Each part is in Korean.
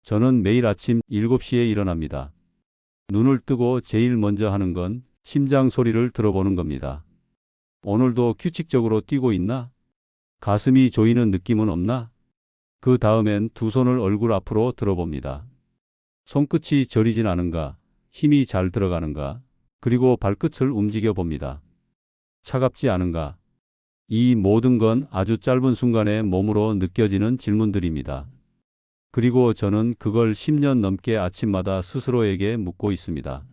저는 매일 아침 7시에 일어납니다. 눈을 뜨고 제일 먼저 하는 건 심장 소리를 들어보는 겁니다. 오늘도 규칙적으로 뛰고 있나? 가슴이 조이는 느낌은 없나? 그 다음엔 두 손을 얼굴 앞으로 들어봅니다. 손끝이 저리진 않은가? 힘이 잘 들어가는가? 그리고 발끝을 움직여 봅니다. 차갑지 않은가? 이 모든 건 아주 짧은 순간에 몸으로 느껴지는 질문들입니다. 그리고 저는 그걸 10년 넘게 아침마다 스스로에게 묻고 있습니다.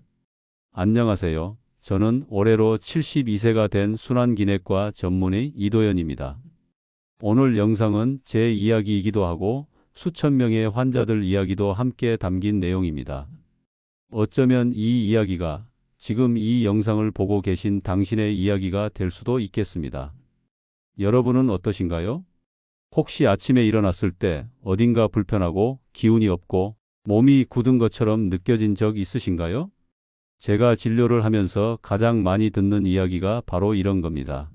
안녕하세요. 저는 올해로 72세가 된 순환기내과 전문의 이도현입니다. 오늘 영상은 제 이야기이기도 하고 수천 명의 환자들 이야기도 함께 담긴 내용입니다. 어쩌면 이 이야기가 지금 이 영상을 보고 계신 당신의 이야기가 될 수도 있겠습니다. 여러분은 어떠신가요? 혹시 아침에 일어났을 때 어딘가 불편하고 기운이 없고 몸이 굳은 것처럼 느껴진 적 있으신가요? 제가 진료를 하면서 가장 많이 듣는 이야기가 바로 이런 겁니다.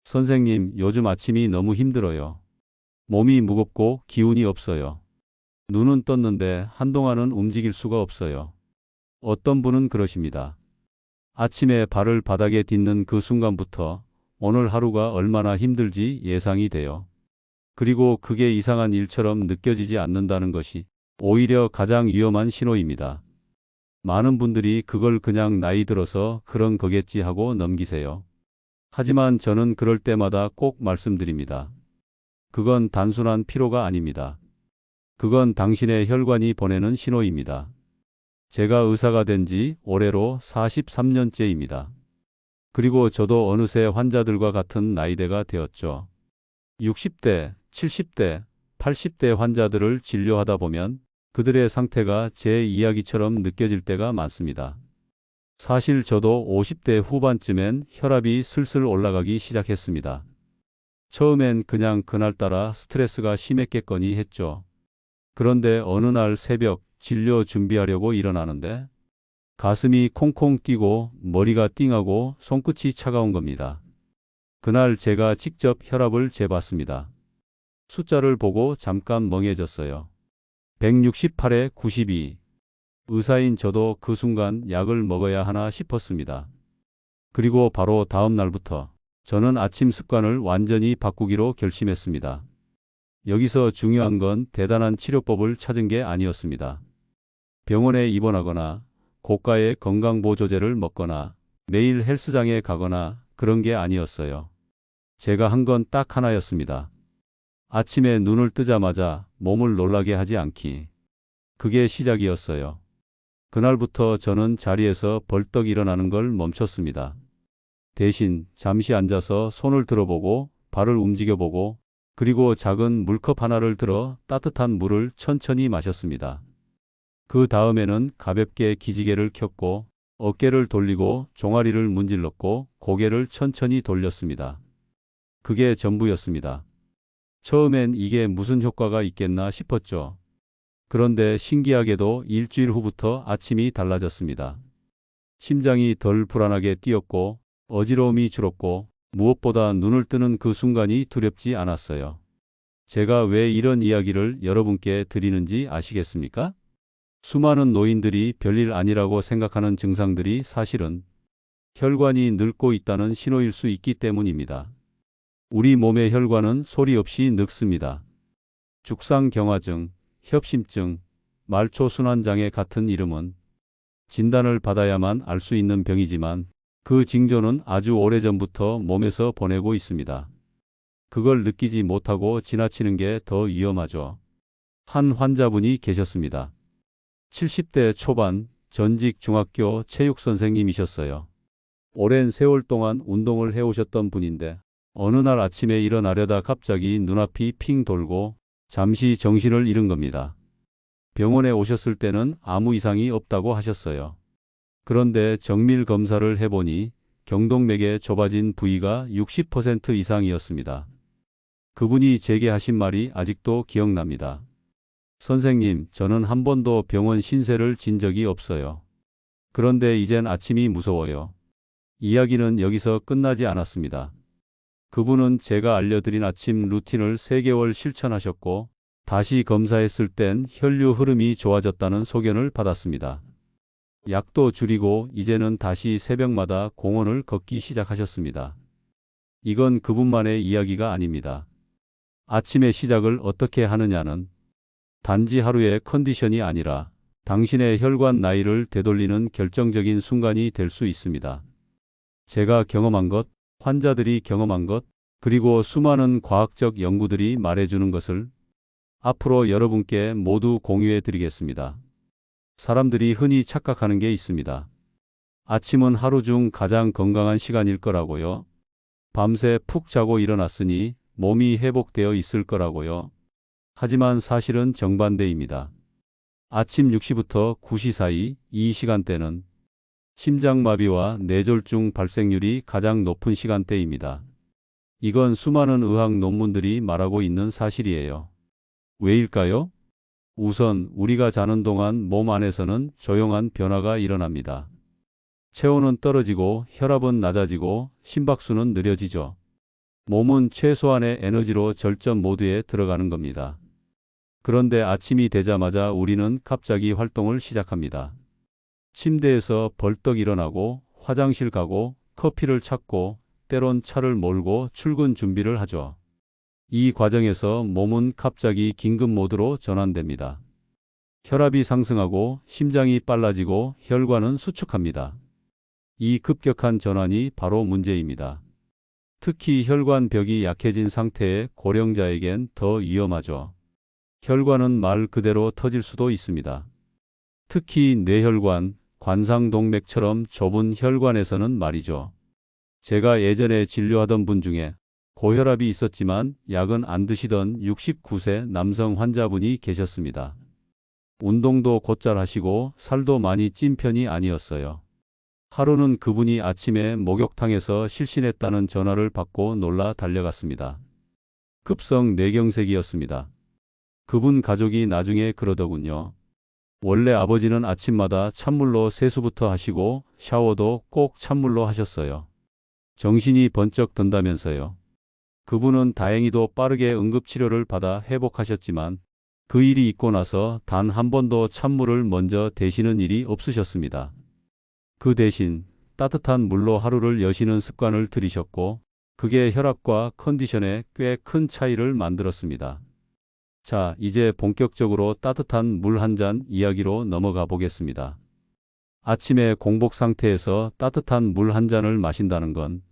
선생님, 요즘 아침이 너무 힘들어요. 몸이 무겁고 기운이 없어요. 눈은 떴는데 한동안은 움직일 수가 없어요. 어떤 분은 그러십니다. 아침에 발을 바닥에 딛는 그 순간부터 오늘 하루가 얼마나 힘들지 예상이 돼요. 그리고 그게 이상한 일처럼 느껴지지 않는다는 것이 오히려 가장 위험한 신호입니다. 많은 분들이 그걸 그냥 나이 들어서 그런 거겠지 하고 넘기세요. 하지만 저는 그럴 때마다 꼭 말씀드립니다. 그건 단순한 피로가 아닙니다. 그건 당신의 혈관이 보내는 신호입니다. 제가 의사가 된 지 올해로 43년째입니다. 그리고 저도 어느새 환자들과 같은 나이대가 되었죠. 60대, 70대, 80대 환자들을 진료하다 보면 그들의 상태가 제 이야기처럼 느껴질 때가 많습니다. 사실 저도 50대 후반쯤엔 혈압이 슬슬 올라가기 시작했습니다. 처음엔 그냥 그날따라 스트레스가 심했겠거니 했죠. 그런데 어느 날 새벽 진료 준비하려고 일어나는데 가슴이 콩콩 뛰고 머리가 띵하고 손끝이 차가운 겁니다. 그날 제가 직접 혈압을 재봤습니다. 숫자를 보고 잠깐 멍해졌어요. 168에 92. 의사인 저도 그 순간 약을 먹어야 하나 싶었습니다. 그리고 바로 다음 날부터 저는 아침 습관을 완전히 바꾸기로 결심했습니다. 여기서 중요한 건 대단한 치료법을 찾은 게 아니었습니다. 병원에 입원하거나 고가의 건강보조제를 먹거나 매일 헬스장에 가거나 그런 게 아니었어요. 제가 한 건 딱 하나였습니다. 아침에 눈을 뜨자마자 몸을 놀라게 하지 않기. 그게 시작이었어요. 그날부터 저는 자리에서 벌떡 일어나는 걸 멈췄습니다. 대신 잠시 앉아서 손을 들어보고 발을 움직여보고 그리고 작은 물컵 하나를 들어 따뜻한 물을 천천히 마셨습니다. 그 다음에는 가볍게 기지개를 켰고 어깨를 돌리고 종아리를 문질렀고 고개를 천천히 돌렸습니다. 그게 전부였습니다. 처음엔 이게 무슨 효과가 있겠나 싶었죠. 그런데 신기하게도 일주일 후부터 아침이 달라졌습니다. 심장이 덜 불안하게 뛰었고 어지러움이 줄었고 무엇보다 눈을 뜨는 그 순간이 두렵지 않았어요. 제가 왜 이런 이야기를 여러분께 드리는지 아시겠습니까? 수많은 노인들이 별일 아니라고 생각하는 증상들이 사실은 혈관이 늙고 있다는 신호일 수 있기 때문입니다. 우리 몸의 혈관은 소리 없이 늙습니다. 죽상경화증, 협심증, 말초순환장애 같은 이름은 진단을 받아야만 알 수 있는 병이지만 그 징조는 아주 오래전부터 몸에서 보내고 있습니다. 그걸 느끼지 못하고 지나치는 게 더 위험하죠. 한 환자분이 계셨습니다. 70대 초반 전직 중학교 체육 선생님이셨어요. 오랜 세월 동안 운동을 해오셨던 분인데 어느 날 아침에 일어나려다 갑자기 눈앞이 핑 돌고 잠시 정신을 잃은 겁니다. 병원에 오셨을 때는 아무 이상이 없다고 하셨어요. 그런데 정밀 검사를 해보니 경동맥에 좁아진 부위가 60% 이상이었습니다. 그분이 제게 하신 말이 아직도 기억납니다. 선생님, 저는 한 번도 병원 신세를 진 적이 없어요. 그런데 이젠 아침이 무서워요. 이야기는 여기서 끝나지 않았습니다. 그분은 제가 알려드린 아침 루틴을 3개월 실천하셨고 다시 검사했을 땐 혈류 흐름이 좋아졌다는 소견을 받았습니다. 약도 줄이고 이제는 다시 새벽마다 공원을 걷기 시작하셨습니다. 이건 그분만의 이야기가 아닙니다. 아침의 시작을 어떻게 하느냐는 단지 하루의 컨디션이 아니라 당신의 혈관 나이를 되돌리는 결정적인 순간이 될 수 있습니다. 제가 경험한 것, 환자들이 경험한 것, 그리고 수많은 과학적 연구들이 말해주는 것을 앞으로 여러분께 모두 공유해 드리겠습니다. 사람들이 흔히 착각하는 게 있습니다. 아침은 하루 중 가장 건강한 시간일 거라고요. 밤새 푹 자고 일어났으니 몸이 회복되어 있을 거라고요. 하지만 사실은 정반대입니다. 아침 6시부터 9시 사이 이 시간대는 심장마비와 뇌졸중 발생률이 가장 높은 시간대입니다. 이건 수많은 의학 논문들이 말하고 있는 사실이에요. 왜일까요? 우선 우리가 자는 동안 몸 안에서는 조용한 변화가 일어납니다. 체온은 떨어지고 혈압은 낮아지고 심박수는 느려지죠. 몸은 최소한의 에너지로 절전 모드에 들어가는 겁니다. 그런데 아침이 되자마자 우리는 갑자기 활동을 시작합니다. 침대에서 벌떡 일어나고 화장실 가고 커피를 찾고 때론 차를 몰고 출근 준비를 하죠. 이 과정에서 몸은 갑자기 긴급 모드로 전환됩니다. 혈압이 상승하고 심장이 빨라지고 혈관은 수축합니다. 이 급격한 전환이 바로 문제입니다. 특히 혈관벽이 약해진 상태의 고령자에겐 더 위험하죠. 혈관은 말 그대로 터질 수도 있습니다. 특히 뇌혈관, 관상동맥처럼 좁은 혈관에서는 말이죠. 제가 예전에 진료하던 분 중에 고혈압이 있었지만 약은 안 드시던 69세 남성 환자분이 계셨습니다. 운동도 곧잘 하시고 살도 많이 찐 편이 아니었어요. 하루는 그분이 아침에 목욕탕에서 실신했다는 전화를 받고 놀라 달려갔습니다. 급성 뇌경색이었습니다. 그분 가족이 나중에 그러더군요. 원래 아버지는 아침마다 찬물로 세수부터 하시고 샤워도 꼭 찬물로 하셨어요. 정신이 번쩍 든다면서요. 그분은 다행히도 빠르게 응급치료를 받아 회복하셨지만 그 일이 있고 나서 단 한 번도 찬물을 먼저 데시는 일이 없으셨습니다. 그 대신 따뜻한 물로 하루를 여시는 습관을 들이셨고 그게 혈압과 컨디션에 꽤 큰 차이를 만들었습니다. 자, 이제 본격적으로 따뜻한 물 한 잔 이야기로 넘어가 보겠습니다. 아침에 공복 상태에서 따뜻한 물 한 잔을 마신다는 건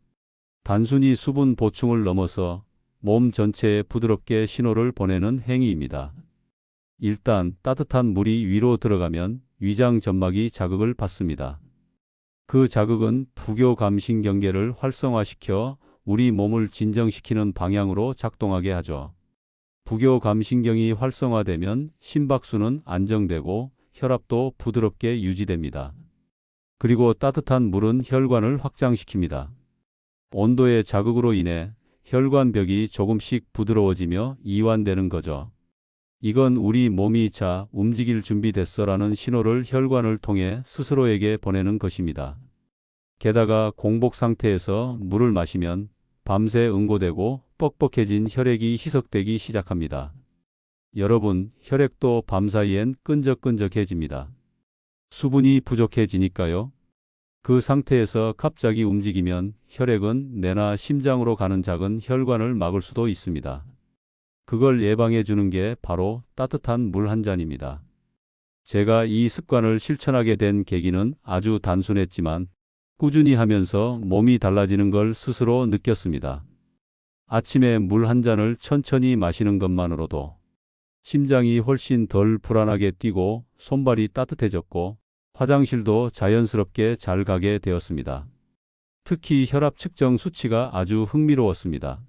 단순히 수분 보충을 넘어서 몸 전체에 부드럽게 신호를 보내는 행위입니다. 일단 따뜻한 물이 위로 들어가면 위장 점막이 자극을 받습니다. 그 자극은 부교감신경계를 활성화시켜 우리 몸을 진정시키는 방향으로 작동하게 하죠. 부교감신경이 활성화되면 심박수는 안정되고 혈압도 부드럽게 유지됩니다. 그리고 따뜻한 물은 혈관을 확장시킵니다. 온도의 자극으로 인해 혈관벽이 조금씩 부드러워지며 이완되는 거죠. 이건 우리 몸이 자, 움직일 준비됐어라는 신호를 혈관을 통해 스스로에게 보내는 것입니다. 게다가 공복 상태에서 물을 마시면 밤새 응고되고 뻑뻑해진 혈액이 희석되기 시작합니다. 여러분, 혈액도 밤사이엔 끈적끈적해집니다. 수분이 부족해지니까요. 그 상태에서 갑자기 움직이면 혈액은 뇌나 심장으로 가는 작은 혈관을 막을 수도 있습니다. 그걸 예방해 주는 게 바로 따뜻한 물 한 잔입니다. 제가 이 습관을 실천하게 된 계기는 아주 단순했지만 꾸준히 하면서 몸이 달라지는 걸 스스로 느꼈습니다. 아침에 물 한 잔을 천천히 마시는 것만으로도 심장이 훨씬 덜 불안하게 뛰고 손발이 따뜻해졌고 화장실도 자연스럽게 잘 가게 되었습니다. 특히 혈압 측정 수치가 아주 흥미로웠습니다.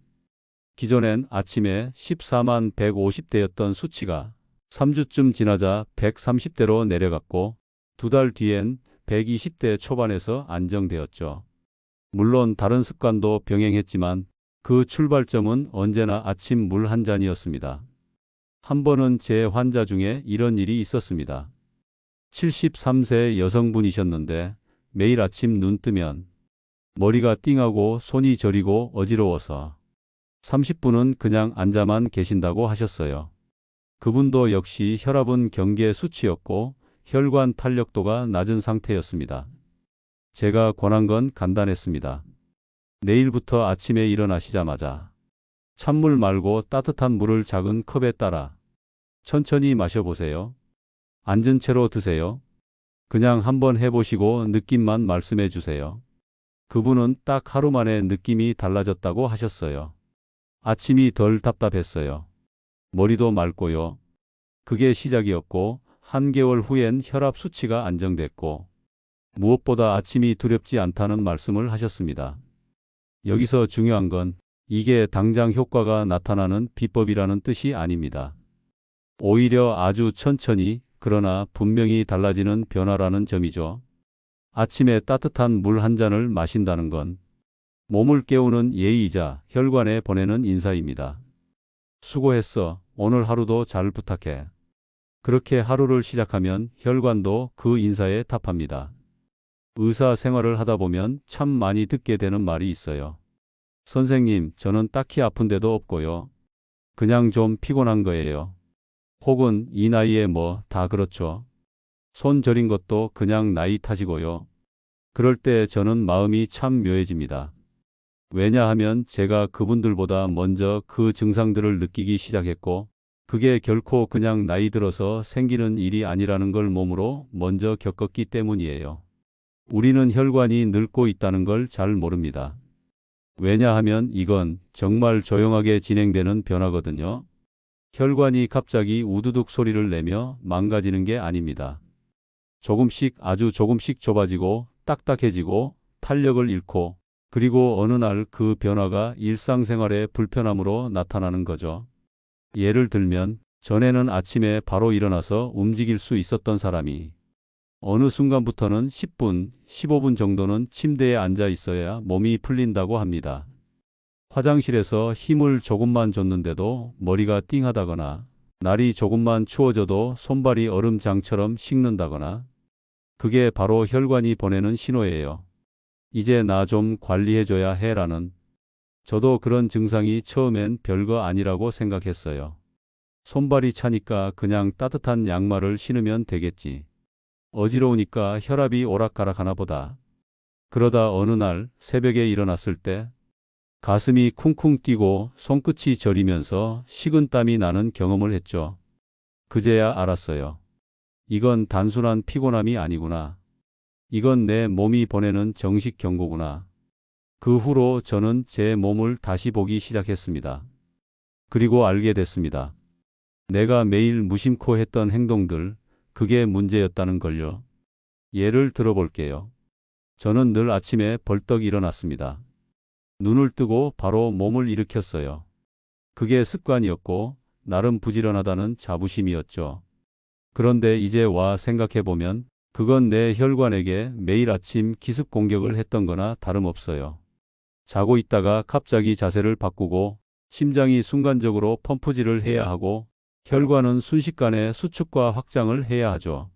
기존엔 아침에 14만 150대였던 수치가 3주쯤 지나자 130대로 내려갔고 2달 뒤엔 120대 초반에서 안정되었죠. 물론 다른 습관도 병행했지만 그 출발점은 언제나 아침 물 한 잔이었습니다. 한 번은 제 환자 중에 이런 일이 있었습니다. 73세 여성분이셨는데 매일 아침 눈 뜨면 머리가 띵하고 손이 저리고 어지러워서 30분은 그냥 앉아만 계신다고 하셨어요. 그분도 역시 혈압은 경계 수치였고 혈관 탄력도가 낮은 상태였습니다. 제가 권한 건 간단했습니다. 내일부터 아침에 일어나시자마자 찬물 말고 따뜻한 물을 작은 컵에 따라 천천히 마셔보세요. 앉은 채로 드세요. 그냥 한번 해보시고 느낌만 말씀해 주세요. 그분은 딱 하루 만에 느낌이 달라졌다고 하셨어요. 아침이 덜 답답했어요. 머리도 맑고요. 그게 시작이었고, 한 개월 후엔 혈압 수치가 안정됐고, 무엇보다 아침이 두렵지 않다는 말씀을 하셨습니다. 여기서 중요한 건 이게 당장 효과가 나타나는 비법이라는 뜻이 아닙니다. 오히려 아주 천천히, 그러나 분명히 달라지는 변화라는 점이죠. 아침에 따뜻한 물 한 잔을 마신다는 건 몸을 깨우는 예의이자 혈관에 보내는 인사입니다. 수고했어. 오늘 하루도 잘 부탁해. 그렇게 하루를 시작하면 혈관도 그 인사에 답합니다. 의사 생활을 하다 보면 참 많이 듣게 되는 말이 있어요. 선생님, 저는 딱히 아픈 데도 없고요. 그냥 좀 피곤한 거예요. 혹은 이 나이에 뭐 다 그렇죠. 손 저린 것도 그냥 나이 탓이고요. 그럴 때 저는 마음이 참 묘해집니다. 왜냐하면 제가 그분들보다 먼저 그 증상들을 느끼기 시작했고, 그게 결코 그냥 나이 들어서 생기는 일이 아니라는 걸 몸으로 먼저 겪었기 때문이에요. 우리는 혈관이 늙고 있다는 걸 잘 모릅니다. 왜냐하면 이건 정말 조용하게 진행되는 변화거든요. 혈관이 갑자기 우두둑 소리를 내며 망가지는 게 아닙니다. 조금씩 아주 조금씩 좁아지고 딱딱해지고 탄력을 잃고 그리고 어느 날 그 변화가 일상생활의 불편함으로 나타나는 거죠. 예를 들면 전에는 아침에 바로 일어나서 움직일 수 있었던 사람이 어느 순간부터는 10분, 15분 정도는 침대에 앉아 있어야 몸이 풀린다고 합니다. 화장실에서 힘을 조금만 줬는데도 머리가 띵하다거나 날이 조금만 추워져도 손발이 얼음장처럼 식는다거나 그게 바로 혈관이 보내는 신호예요. 이제 나 좀 관리해줘야 해라는. 저도 그런 증상이 처음엔 별거 아니라고 생각했어요. 손발이 차니까 그냥 따뜻한 양말을 신으면 되겠지. 어지러우니까 혈압이 오락가락하나 보다. 그러다 어느 날 새벽에 일어났을 때 가슴이 쿵쿵 뛰고 손끝이 저리면서 식은땀이 나는 경험을 했죠. 그제야 알았어요. 이건 단순한 피곤함이 아니구나. 이건 내 몸이 보내는 정식 경고구나. 그 후로 저는 제 몸을 다시 보기 시작했습니다. 그리고 알게 됐습니다. 내가 매일 무심코 했던 행동들, 그게 문제였다는 걸요. 예를 들어볼게요. 저는 늘 아침에 벌떡 일어났습니다. 눈을 뜨고 바로 몸을 일으켰어요. 그게 습관이었고 나름 부지런하다는 자부심이었죠. 그런데 이제 와 생각해보면 그건 내 혈관에게 매일 아침 기습 공격을 했던 거나 다름없어요. 자고 있다가 갑자기 자세를 바꾸고 심장이 순간적으로 펌프질을 해야 하고 혈관은 순식간에 수축과 확장을 해야 하죠.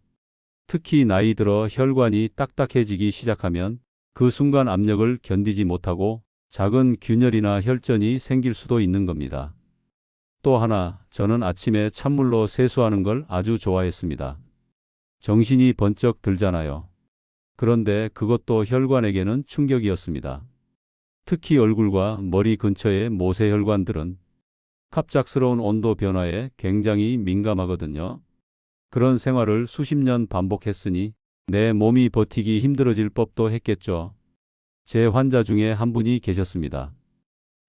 특히 나이 들어 혈관이 딱딱해지기 시작하면 그 순간 압력을 견디지 못하고 작은 균열이나 혈전이 생길 수도 있는 겁니다. 또 하나, 저는 아침에 찬물로 세수하는 걸 아주 좋아했습니다. 정신이 번쩍 들잖아요. 그런데 그것도 혈관에게는 충격이었습니다. 특히 얼굴과 머리 근처의 모세혈관들은 갑작스러운 온도 변화에 굉장히 민감하거든요. 그런 생활을 수십 년 반복했으니 내 몸이 버티기 힘들어질 법도 했겠죠. 제 환자 중에 한 분이 계셨습니다.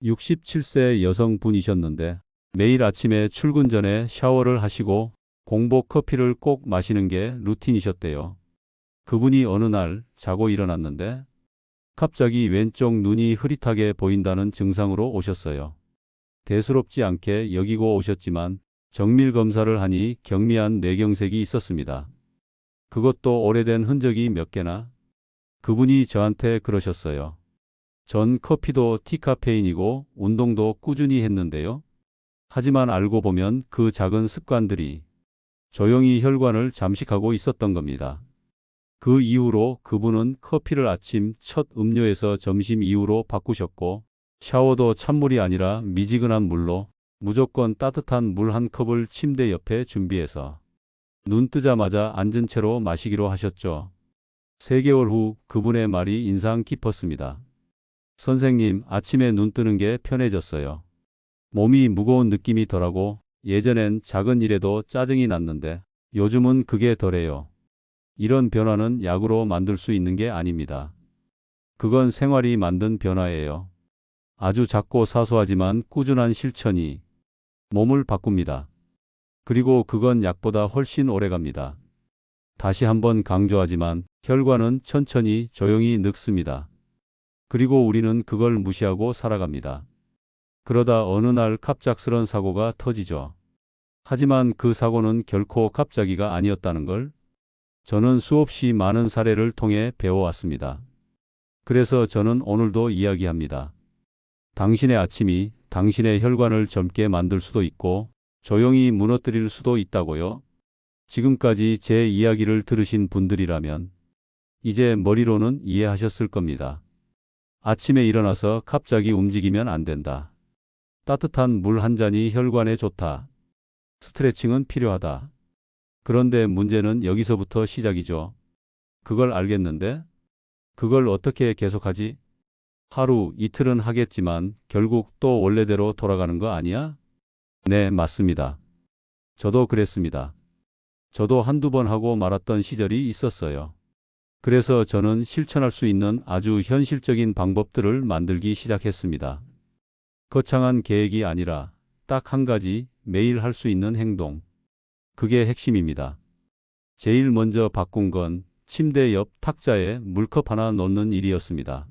67세 여성분이셨는데 매일 아침에 출근 전에 샤워를 하시고 공복 커피를 꼭 마시는 게 루틴이셨대요. 그분이 어느 날 자고 일어났는데 갑자기 왼쪽 눈이 흐릿하게 보인다는 증상으로 오셨어요. 대수롭지 않게 여기고 오셨지만 정밀 검사를 하니 경미한 뇌경색이 있었습니다. 그것도 오래된 흔적이 몇 개나. 그분이 저한테 그러셨어요. 전 커피도 디카페인이고 운동도 꾸준히 했는데요. 하지만 알고 보면 그 작은 습관들이 조용히 혈관을 잠식하고 있었던 겁니다. 그 이후로 그분은 커피를 아침 첫 음료에서 점심 이후로 바꾸셨고 샤워도 찬물이 아니라 미지근한 물로 무조건 따뜻한 물 한 컵을 침대 옆에 준비해서 눈 뜨자마자 앉은 채로 마시기로 하셨죠. 3개월 후 그분의 말이 인상 깊었습니다. 선생님, 아침에 눈 뜨는 게 편해졌어요. 몸이 무거운 느낌이 덜하고 예전엔 작은 일에도 짜증이 났는데 요즘은 그게 덜해요. 이런 변화는 약으로 만들 수 있는 게 아닙니다. 그건 생활이 만든 변화예요. 아주 작고 사소하지만 꾸준한 실천이 몸을 바꿉니다. 그리고 그건 약보다 훨씬 오래갑니다. 다시 한번 강조하지만 혈관은 천천히 조용히 늙습니다. 그리고 우리는 그걸 무시하고 살아갑니다. 그러다 어느 날 갑작스런 사고가 터지죠. 하지만 그 사고는 결코 갑자기가 아니었다는 걸 저는 수없이 많은 사례를 통해 배워왔습니다. 그래서 저는 오늘도 이야기합니다. 당신의 아침이 당신의 혈관을 젊게 만들 수도 있고 조용히 무너뜨릴 수도 있다고요. 지금까지 제 이야기를 들으신 분들이라면 이제 머리로는 이해하셨을 겁니다. 아침에 일어나서 갑자기 움직이면 안 된다. 따뜻한 물 한 잔이 혈관에 좋다. 스트레칭은 필요하다. 그런데 문제는 여기서부터 시작이죠. 그걸 알겠는데 그걸 어떻게 계속하지? 하루, 이틀은 하겠지만 결국 또 원래대로 돌아가는 거 아니야? 네, 맞습니다. 저도 그랬습니다. 저도 한두 번 하고 말았던 시절이 있었어요. 그래서 저는 실천할 수 있는 아주 현실적인 방법들을 만들기 시작했습니다. 거창한 계획이 아니라 딱 한 가지 매일 할 수 있는 행동. 그게 핵심입니다. 제일 먼저 바꾼 건 침대 옆 탁자에 물컵 하나 넣는 일이었습니다.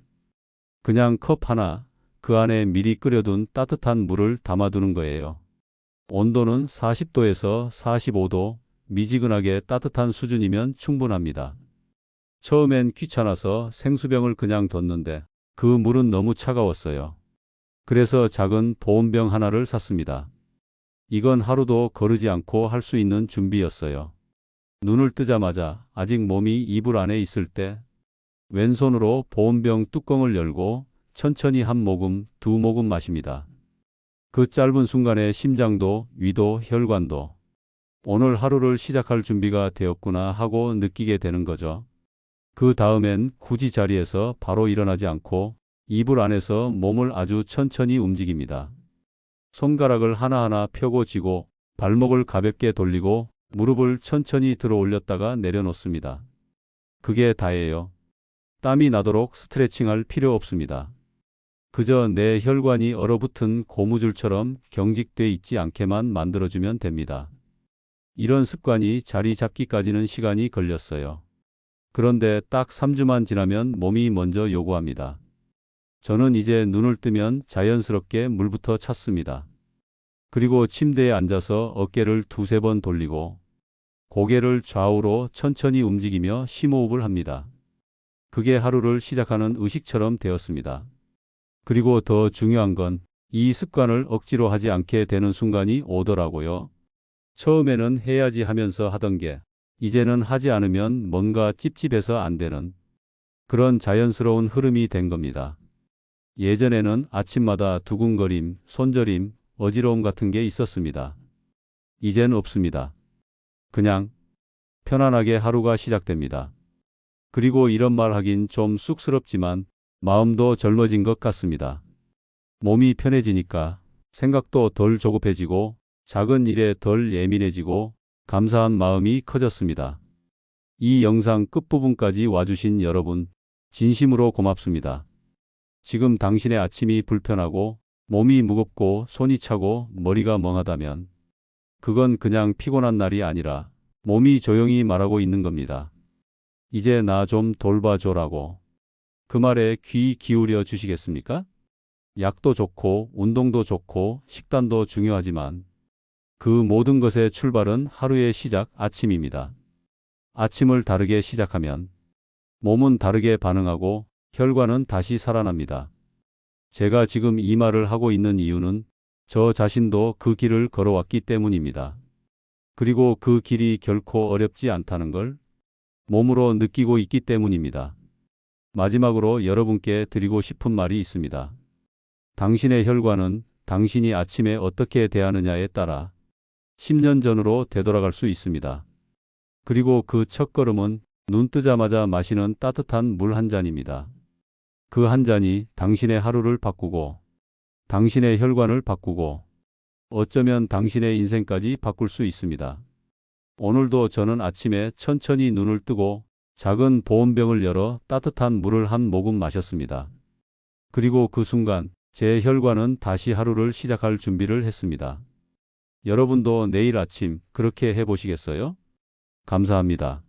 그냥 컵 하나, 그 안에 미리 끓여둔 따뜻한 물을 담아두는 거예요. 온도는 40도에서 45도, 미지근하게 따뜻한 수준이면 충분합니다. 처음엔 귀찮아서 생수병을 그냥 뒀는데 그 물은 너무 차가웠어요. 그래서 작은 보온병 하나를 샀습니다. 이건 하루도 거르지 않고 할 수 있는 준비였어요. 눈을 뜨자마자 아직 몸이 이불 안에 있을 때 왼손으로 보온병 뚜껑을 열고 천천히 한 모금, 두 모금 마십니다. 그 짧은 순간에 심장도, 위도, 혈관도 오늘 하루를 시작할 준비가 되었구나 하고 느끼게 되는 거죠. 그 다음엔 굳이 자리에서 바로 일어나지 않고 이불 안에서 몸을 아주 천천히 움직입니다. 손가락을 하나하나 펴고 쥐고 발목을 가볍게 돌리고 무릎을 천천히 들어 올렸다가 내려놓습니다. 그게 다예요. 땀이 나도록 스트레칭할 필요 없습니다. 그저 내 혈관이 얼어붙은 고무줄처럼 경직돼 있지 않게만 만들어주면 됩니다. 이런 습관이 자리 잡기까지는 시간이 걸렸어요. 그런데 딱 3주만 지나면 몸이 먼저 요구합니다. 저는 이제 눈을 뜨면 자연스럽게 물부터 찾습니다. 그리고 침대에 앉아서 어깨를 두세 번 돌리고 고개를 좌우로 천천히 움직이며 심호흡을 합니다. 그게 하루를 시작하는 의식처럼 되었습니다. 그리고 더 중요한 건 이 습관을 억지로 하지 않게 되는 순간이 오더라고요. 처음에는 해야지 하면서 하던 게 이제는 하지 않으면 뭔가 찝찝해서 안 되는 그런 자연스러운 흐름이 된 겁니다. 예전에는 아침마다 두근거림, 손저림, 어지러움 같은 게 있었습니다. 이젠 없습니다. 그냥 편안하게 하루가 시작됩니다. 그리고 이런 말 하긴 좀 쑥스럽지만 마음도 젊어진 것 같습니다. 몸이 편해지니까 생각도 덜 조급해지고 작은 일에 덜 예민해지고 감사한 마음이 커졌습니다. 이 영상 끝부분까지 와주신 여러분, 진심으로 고맙습니다. 지금 당신의 아침이 불편하고 몸이 무겁고 손이 차고 머리가 멍하다면 그건 그냥 피곤한 날이 아니라 몸이 조용히 말하고 있는 겁니다. 이제 나 좀 돌봐줘라고. 그 말에 귀 기울여 주시겠습니까? 약도 좋고 운동도 좋고 식단도 중요하지만 그 모든 것의 출발은 하루의 시작 아침입니다. 아침을 다르게 시작하면 몸은 다르게 반응하고 혈관은 다시 살아납니다. 제가 지금 이 말을 하고 있는 이유는 저 자신도 그 길을 걸어왔기 때문입니다. 그리고 그 길이 결코 어렵지 않다는 걸 몸으로 느끼고 있기 때문입니다. 마지막으로 여러분께 드리고 싶은 말이 있습니다. 당신의 혈관은 당신이 아침에 어떻게 대하느냐에 따라 10년 전으로 되돌아갈 수 있습니다. 그리고 그 첫걸음은 눈 뜨자마자 마시는 따뜻한 물 한 잔입니다. 그 한 잔이 당신의 하루를 바꾸고 당신의 혈관을 바꾸고 어쩌면 당신의 인생까지 바꿀 수 있습니다. 오늘도 저는 아침에 천천히 눈을 뜨고 작은 보온병을 열어 따뜻한 물을 한 모금 마셨습니다. 그리고 그 순간 제 혈관은 다시 하루를 시작할 준비를 했습니다. 여러분도 내일 아침 그렇게 해보시겠어요? 감사합니다.